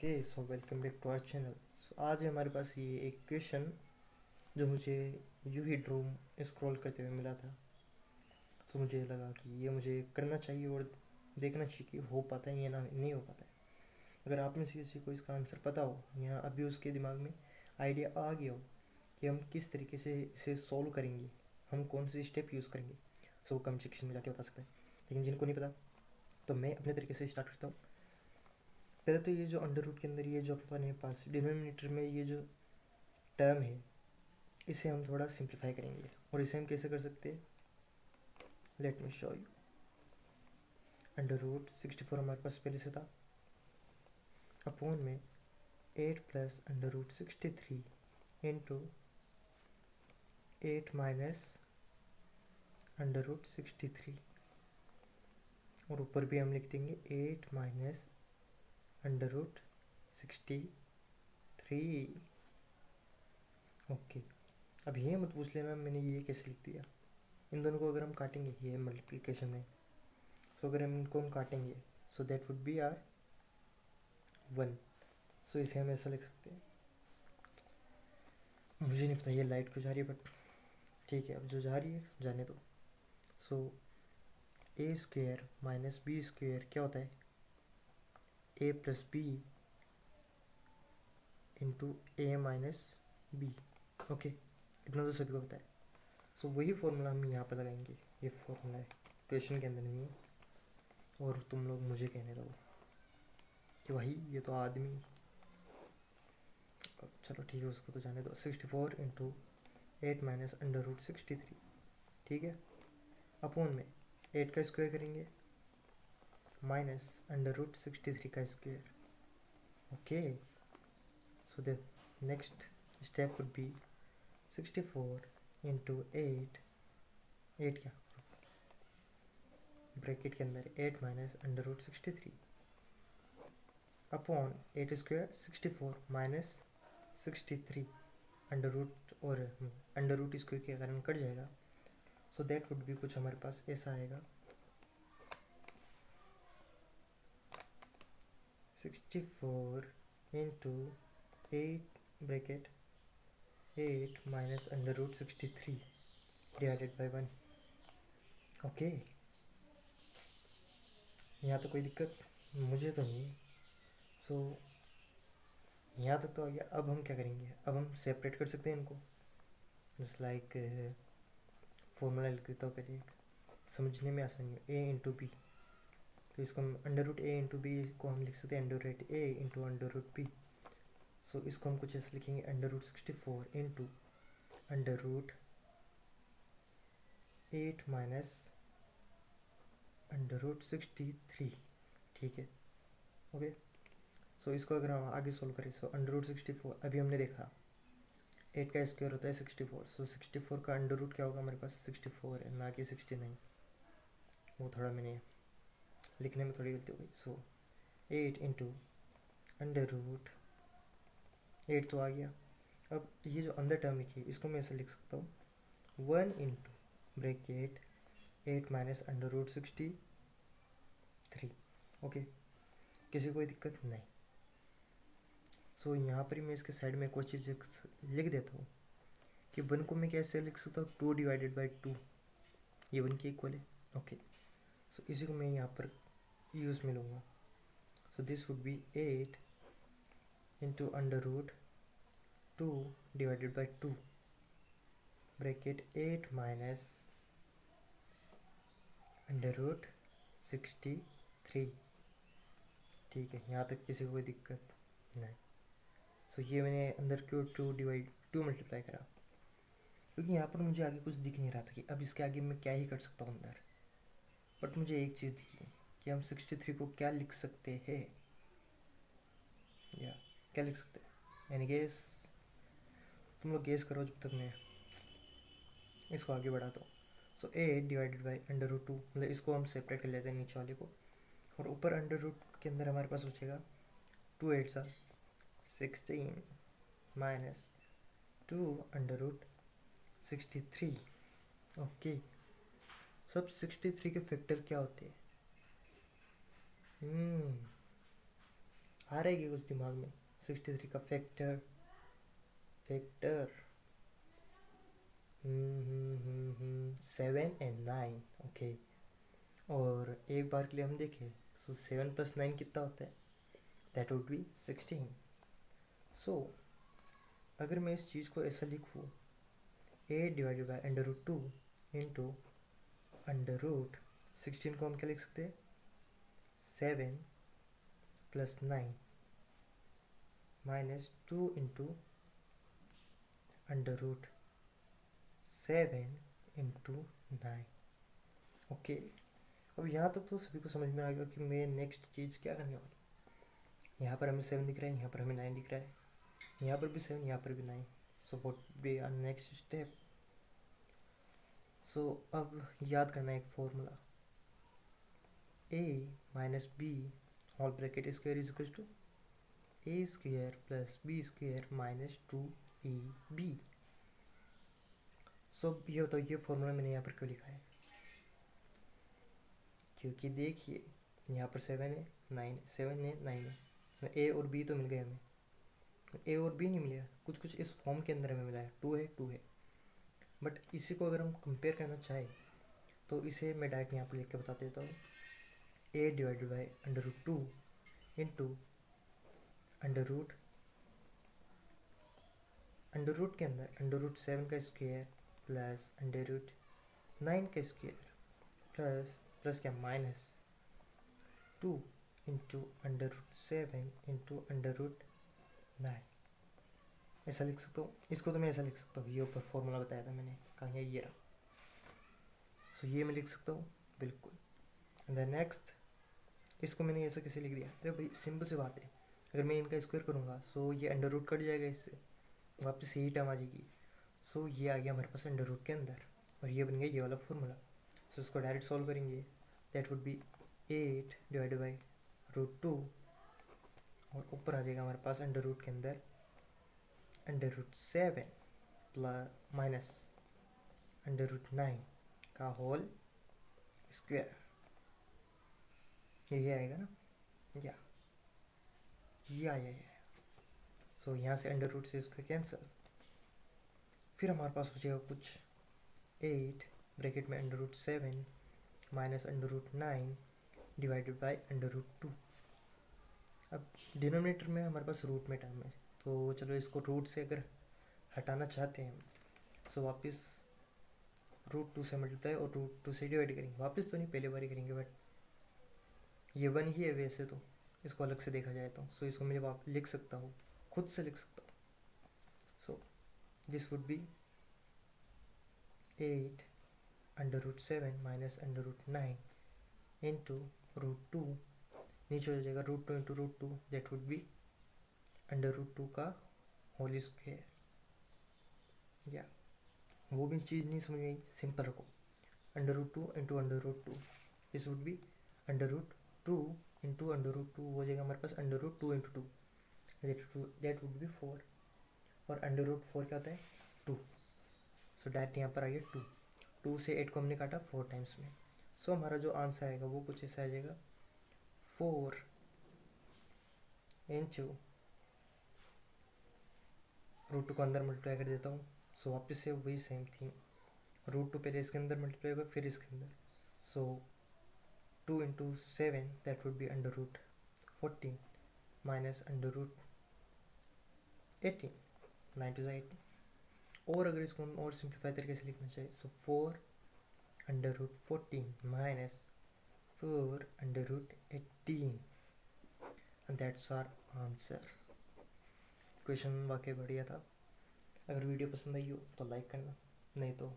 Okay, so welcome back to our channel. So आज है हमारे पास ये एक क्वेश्चन जो मुझे यूं ही ड्रूम स्क्रॉल करते हुए मिला था। तो मुझे लगा कि ये मुझे करना चाहिए और देखना चाहिए कि हो पाता है या ना नहीं हो पाता है। अगर आप में से किसी को इसका आंसर पता हो या अभी उसके दिमाग में आइडिया आ गया हो कि हम किस तरीके से इसे सॉल्व करेंगे, हम कौन से स्टेप यूज़ करेंगे, सो वो कमेंट सेक्शन में जाके बता सकते हैं। लेकिन जिनको नहीं पता तो मैं अपने तरीके से स्टार्ट करता हूँ। पहले तो ये जो अंडर रूट के अंदर ये जो अपने पास डिनोमिनेटर में ये जो टर्म है, इसे हम थोड़ा सिंप्लीफाई करेंगे। और इसे हम कैसे कर सकते हैं, let me show you. Under root 64 हमारे पास पहले से था, अपॉन में 8 plus under root 63 into 8 minus under root 63, और ऊपर भी हम लिख देंगे 8 माइनस अंडर रूट 63। ओके, अब ये मत पूछ लेना मैंने ये कैसे लिख दिया। इन दोनों को अगर हम काटेंगे ये मल्टीप्लिकेशन में, सो अगर हम इनको काटेंगे so that would be are 1। So इसे हम ऐसा लिख सकते हैं। मुझे नहीं पता ये लाइट क्यों जा रही है, बट ठीक है, अब जो जा रही है जाने दो। सो ए स्क्वेयर माइनस बी स्क्वेयर क्या होता है, ए प्लस बी इंटू ए माइनस बी। ओके, इतना तो सभी को पता है। सो वही फॉर्मूला हम यहाँ पर लगाएंगे। ये फॉर्मूला है, क्वेश्चन के अंदर नहीं है, और तुम लोग मुझे कहने दो कि भाई ये तो आदमी, चलो ठीक है उसको तो जाने दो। 64 इंटू 8 माइनस अंडर रूट 63, ठीक है, अपॉन में 8 का स्क्वायर करेंगे माइनस अंडर रूट 63 का square. Okay, so the next step would be 64 into 8 क्या ब्रैकेट के अंदर 8 minus under root 63 upon 8 square 64 minus 63 under root, और अंडर रूट स्क्वायर के कारण कट जाएगा। सो दैट वुड बी कुछ हमारे पास ऐसा आएगा 64 into 8 bracket 8 minus under root 63 divided by 1। Okay, यहाँ तो कोई दिक्कत मुझे तो नहीं। सो यहाँ तक तो आ गया। अब हम क्या करेंगे, अब हम सेपरेट कर सकते हैं इनको, जस्ट लाइक फॉर्मूला लिख देता हूँ पहले एक, समझने में आसानी है। ए इंटू बी, तो इसको हम under root A into B को हम लिख सकते हैं under root A into under root B. So इसको हम कुछ ऐसे लिखेंगे under root 64 into under root 8 minus under root 63, ठीक है। ओके, सो इसको अगर हम आगे सोल्व करें, सो अंडर रूट 64 अभी हमने देखा 8 का स्क्वायर होता है 64। सो 64 का अंडर रूट क्या होगा, हमारे पास 64 है ना कि 69। वो थोड़ा मैंने लिखने में थोड़ी गलती हो गई। सो 8 इंटू अंडर रूट 8 तो आ गया। अब ये जो अंदर टर्म लिखी है इसको मैं ऐसे लिख सकता हूँ 1 into bracket 8 minus under root 63। Okay, किसी कोई दिक्कत नहीं। सो यहाँ पर ही मैं इसके साइड में एक और चीज़ लिख देता हूँ कि 1 को मैं कैसे लिख सकता हूँ, 2 डिवाइडेड बाई 2, ये 1 के इक्वल है। ओके, सो इसी को मैं यहाँ पर यूज़ में लूँगा। So this would be 8 into under root 2 divided by 2 bracket 8 minus under root 63, ठीक है। यहाँ तक किसी को कोई दिक्कत नहीं। सो ये मैंने अंदर क्यों 2 मल्टीप्लाई करा, क्योंकि यहाँ पर मुझे आगे कुछ दिख नहीं रहा था कि अब इसके आगे मैं क्या ही कर सकता हूँ अंदर। बट मुझे एक चीज़ दिखी कि हम 63 को क्या लिख सकते हैं, या क्या लिख सकते हैं, यानी गेस, तुम लोग गेस करो जब तक मैं इसको आगे बढ़ाता हूँ। सो 8 डिवाइडेड बाई अंडर रूट 2, मतलब इसको हम सेपरेट कर लेते हैं नीचे वाले को, और ऊपर अंडर रूट के अंदर हमारे पास बचेगा 2 8 16 माइनस 2 अंडर रूट 63। ओके, सब 63 के फैक्टर क्या होते हैं, आ रहेगी कुछ दिमाग में? 63 का फैक्टर फैक्टर 7 एंड 9, ओके। और एक बार के लिए हम देखें, सो 7 + 9 कितना होता है? That would B 16। सो अगर मैं इस चीज़ को ऐसा लिखूँ, 8/√2 इंटू √16 को हम क्या लिख सकते हैं? 7 + 9 -2 इंटू √7 इंटू 9, ओके। अब यहाँ तक तो सभी को समझ में आ गया कि मैं नेक्स्ट चीज़ क्या करने वाला हूँ। यहाँ पर हमें 7 दिख रहा है, यहाँ पर हमें 9 दिख रहा है, यहाँ पर भी 7, यहाँ पर भी 9। So what be our next step? So अब याद करना है एक formula, a - b whole bracket square is equal to a² + b² - 2ab। So ये बताओ, ये फॉर्मूला मैंने यहाँ पर क्यों लिखा है? क्योंकि देखिए यहाँ पर 7 है, 9 है, 7 है, 9 है, ए और बी तो मिल गए हमें, ए और बी नहीं मिला, कुछ कुछ इस फॉर्म के अंदर हमें मिला है, 2 है, 2 है। बट इसी को अगर हम कंपेयर करना चाहें तो इसे मैं डायरेक्ट यहाँ पर लिख के बता देता हूँ, a/√2 इंटू अंडर रूट के अंदर √7 का स्क्वायर प्लस √9 का स्क्वायर प्लस क्या -2 इंटू √7 इंटू √9। ऐसा लिख सकता हूँ, इसको तो मैं ऐसा लिख सकता हूँ, ये ऊपर फॉर्मूला बताया था मैंने, कहाँ है? ये रहा। सो ये मैं लिख सकता हूँ बिल्कुल। एंड देन नेक्स्ट, इसको मैंने ऐसा कैसे लिख दिया? अरे भाई सिंपल सी बात है, अगर मैं इनका स्क्वायर करूँगा सो ये अंडर रूट कट जाएगा, इससे वापस यही टर्म आ जाएगी। सो ये आ गया हमारे पास अंडर रूट के अंदर, और ये बन गया ये वाला फॉर्मूला। सो इसको डायरेक्ट सॉल्व करेंगे, दैट वुड बी 8/√2, और ऊपर आ जाएगा हमारे पास अंडर रूट के अंदर √7 प्लस -√9 का होल स्क्वायर। ये आएगा ना, या ये आया है। सो यहाँ से अंडर रूट से इसका कैंसिल, फिर हमारे पास हो जाएगा कुछ 8 ब्रैकेट में √7 माइनस √9 डिवाइडेड बाई √2। अब डिनोमिनेटर में हमारे पास रूट में टर्म है, तो चलो इसको रूट से अगर हटाना चाहते हैं सो वापस √2 से मल्टीप्लाई और √2 से डिवाइड करेंगे। वापस तो नहीं, पहले बार ही करेंगे, बट ये 1 ही है वैसे तो, इसको अलग से देखा जाए तो। सो इसको मैं जब आप लिख सकता हूँ, खुद से लिख सकता हूँ। सो this would B 8/√7 minus √9 into √2, नीचे हो जाएगा √2 इंटू √2, दैट वुड बी √2 का होल स्क्वायर। या वो भी चीज़ नहीं समझ में आई, सिंपल रखो, √2 into √2, this would B √2 into √2 हो जाएगा हमारे पास √2 इंटू 2, दैट वुड बी 4, और √4 क्या होता है? 2। सो डायरेक्ट यहाँ पर आ गया 2 से 8 को हमने काटा 4 टाइम्स में। सो हमारा जो आंसर आएगा वो कुछ ऐसा आ जाएगा, 4 इंटू √2 को अंदर मल्टीप्लाई कर देता हूँ। सो वापस से वही सेम थिंग, √2 पहले इसके अंदर मल्टीप्लाई होगा फिर इसके अंदर। सो 2 into 7 that would B √14 minus √18, 9 to 18। और अगर इसको हम और सिंप्लीफाई तरीके से लिखना चाहिए, so 4/14 minus 4/18, and that's our answer. Question वाकई बढ़िया था। अगर वीडियो पसंद आई हो तो लाइक करना, नहीं तो